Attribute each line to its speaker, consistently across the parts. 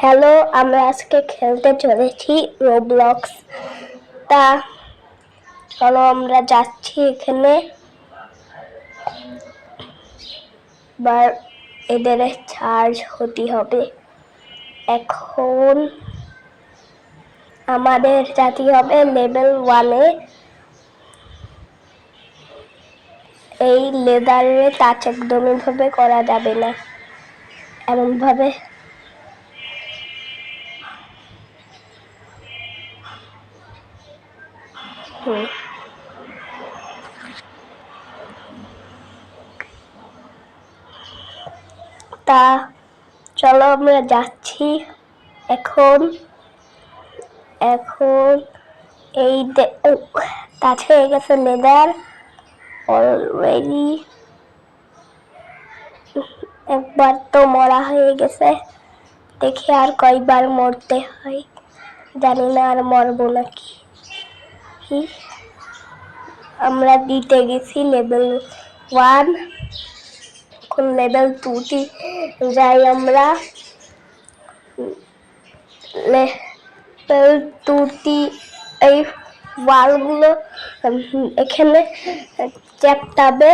Speaker 1: Hello, আমরা আজকে খেলতে চলেছি রোবলক্স। তা চলো আমরা যাচ্ছি এখানে। এবার এদের চার্জ হতে হবে। এখন আমাদের যেতে হবে লেভেল 1-এ। এই লেদারে টাচ একদমই ভাবে করা যাবে না, এমন ভাবে তা চলো আমরা যাচ্ছি এখন। এই টাচ হয়ে গেছে লেদার অলরেডি। একবার তো মরা হয়ে গেছে, দেখি আর কয়বার মরতে হয়। জানি না আর মরবো নাকি। আমরা দিতে গেছি লেভেল 1, এখন লেভেল 2 যাই আমরা। লেভেল 2 এই ওয়ালগুলো এখানে চ্যাপটাবে,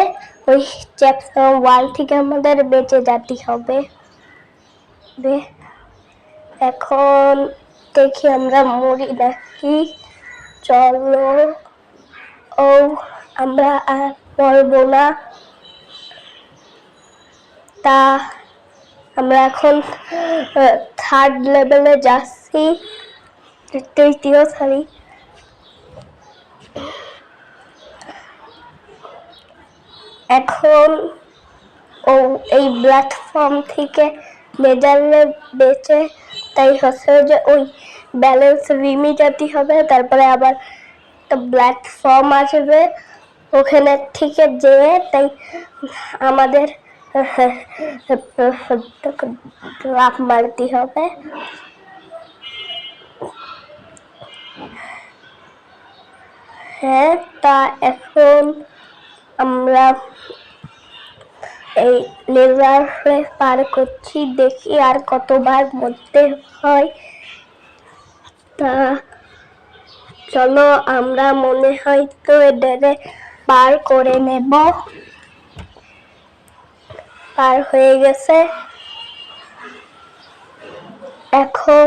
Speaker 1: ওই ওয়াল থেকে আমাদের বেঁচে যেতে হবে। এখন দেখি আমরা মরি নাকি। চলো, ও আমরা আর মরবো না। তা আমরা এখন 3rd লেভেলে যাচ্ছি, তৃতীয় সরি। এখন এই প্ল্যাটফর্ম থেকে লেজারে বেঁচে, তাই হচ্ছে যে ওই ব্যালেন্স রিমি যেতে হবে। তারপরে আবার একটা প্ল্যাটফর্ম আসবে, ওখানে থেকে যেয়ে তাই আমাদের লাফ মারতে হবে। হ্যাঁ, তা এখন আমরা এই লেজারে পার করছি, দেখি আর কতবার মরতে হয়। তা চলো আমরা মনে হয় তো এদের পার করে নেব। পার হয়ে গেছে। এখন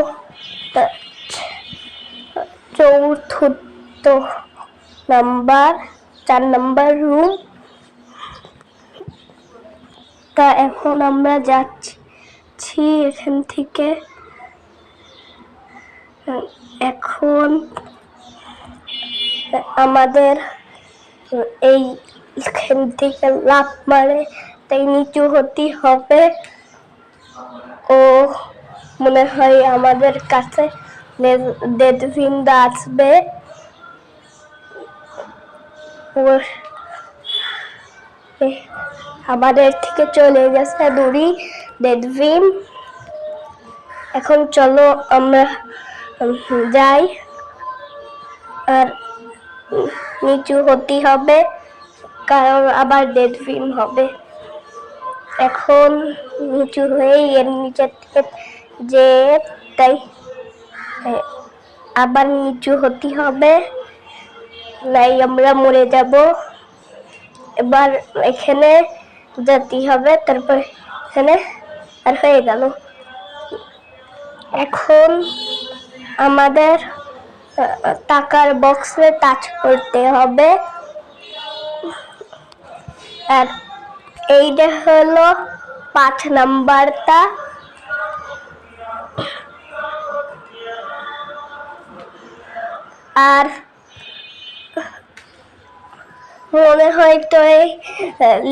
Speaker 1: 4 নাম্বার রুম। তা এখন আমরা যাচ্ছি এখান থেকে। এখন আমাদের এইখান থেকে লাফ মারে তাই নিচু হতে হবে। ও মনে হয় আমাদের কাছে ডেডভিনটা আসবে। আমাদের থেকে চলে গেছে দূরে ডেডভিন। এখন চলো আমরা যাই, আর নিচু হতে হবে কারণ আবার ডেডভিন হবে। এখন নিচু হয়ে এর নিচে থেকে যে তাই আবার নিচু হতে হবে, নাই আমরা মরে যাব। এবার এখানে যেতে হবে, তারপর এখানে আর হয়ে গেল। এখন আমাদের টাকার বক্সে টাচ করতে হবে, আর এইটা হলো 5 নাম্বারটা। আর মনে হয় তো এই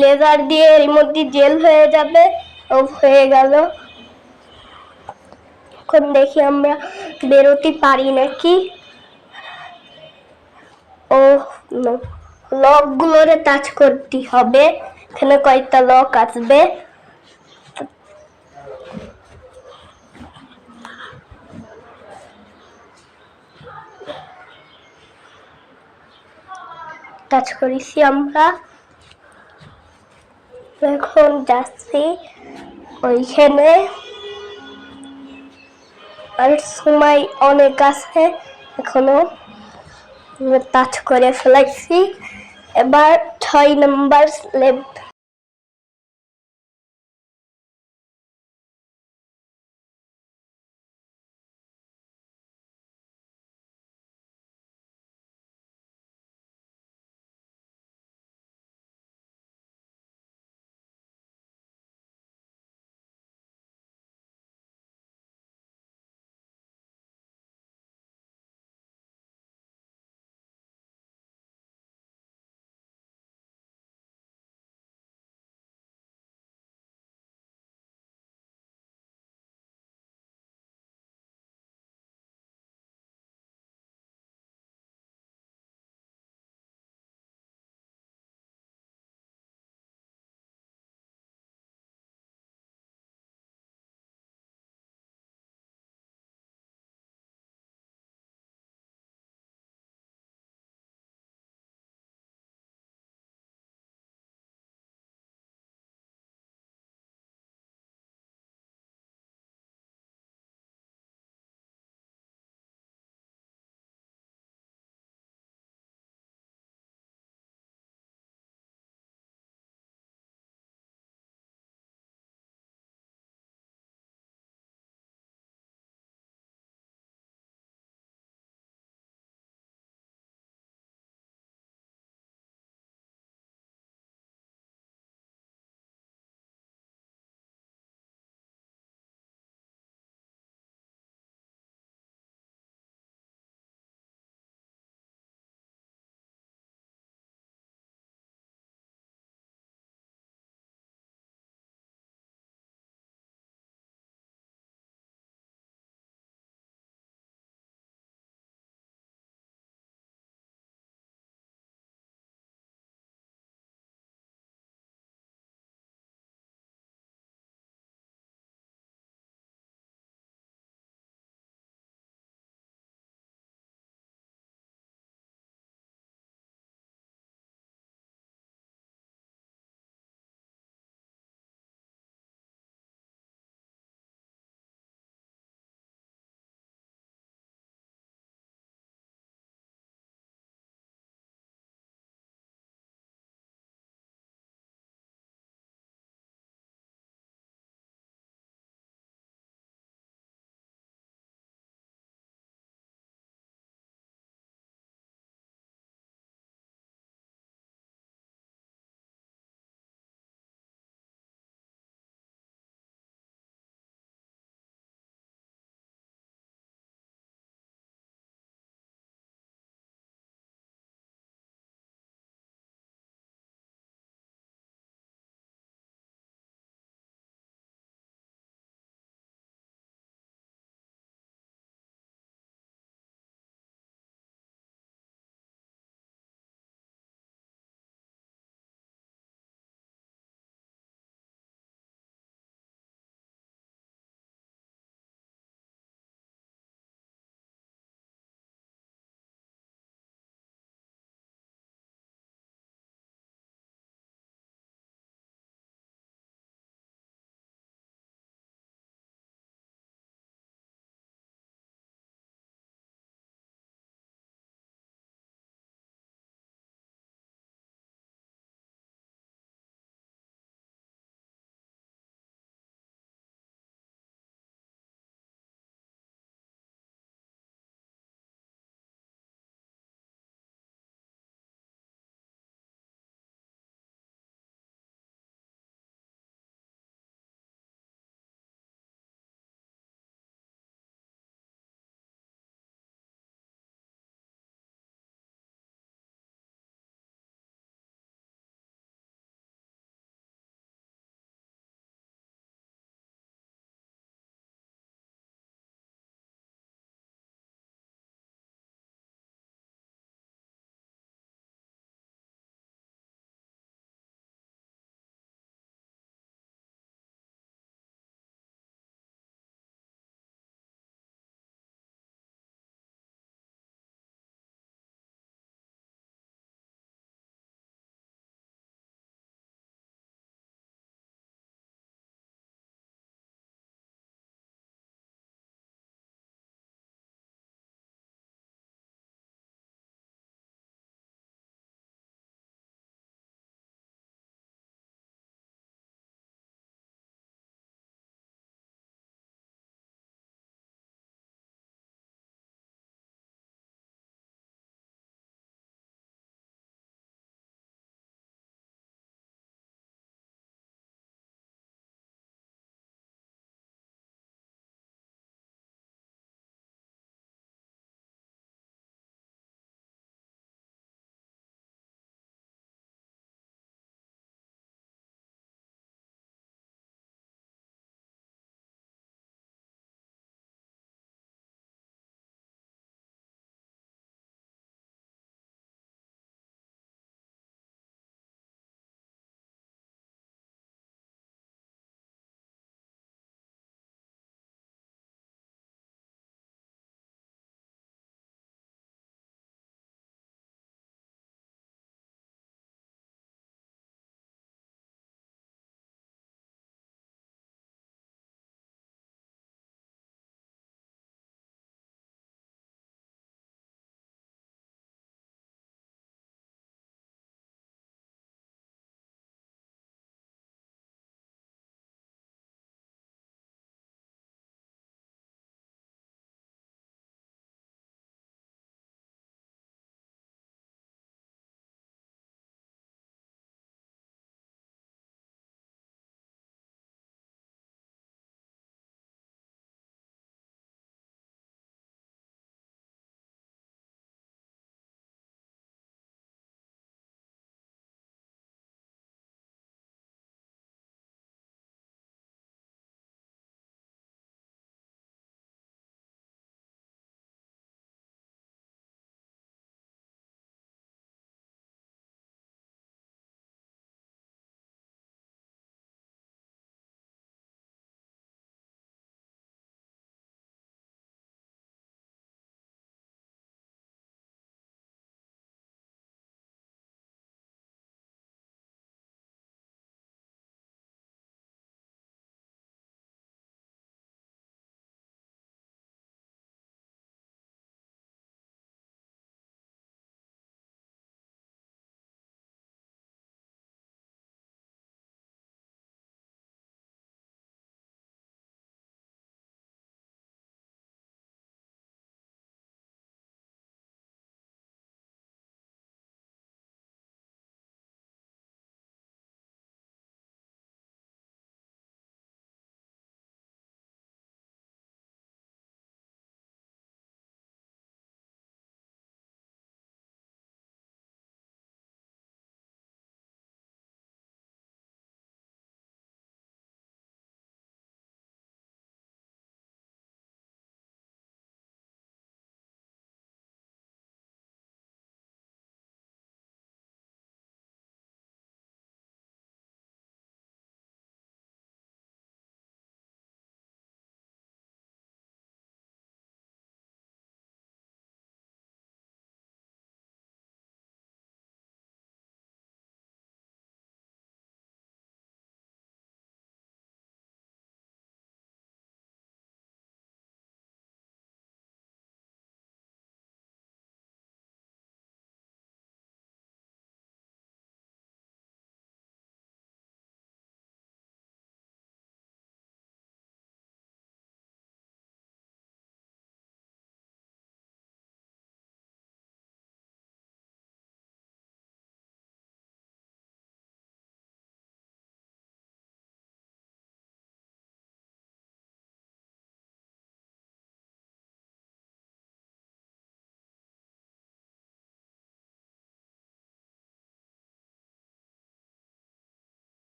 Speaker 1: লেজার দিয়ে এর মধ্যে জেল হয়ে যাবে। ও হয়ে গেল। এখন দেখি আমরা বেরোতে পারি নাকি। ও লক গুলোরে টাচ করতে হবে, এখানে কয়েকটা লক আসবে। টাচ করেছি আমরা। এখন যাচ্ছি ওইখানে। আর সময় অনেক আছে এখনো, টাচ করে ফেলাইছি। এবার 6 নাম্বার স্লেব।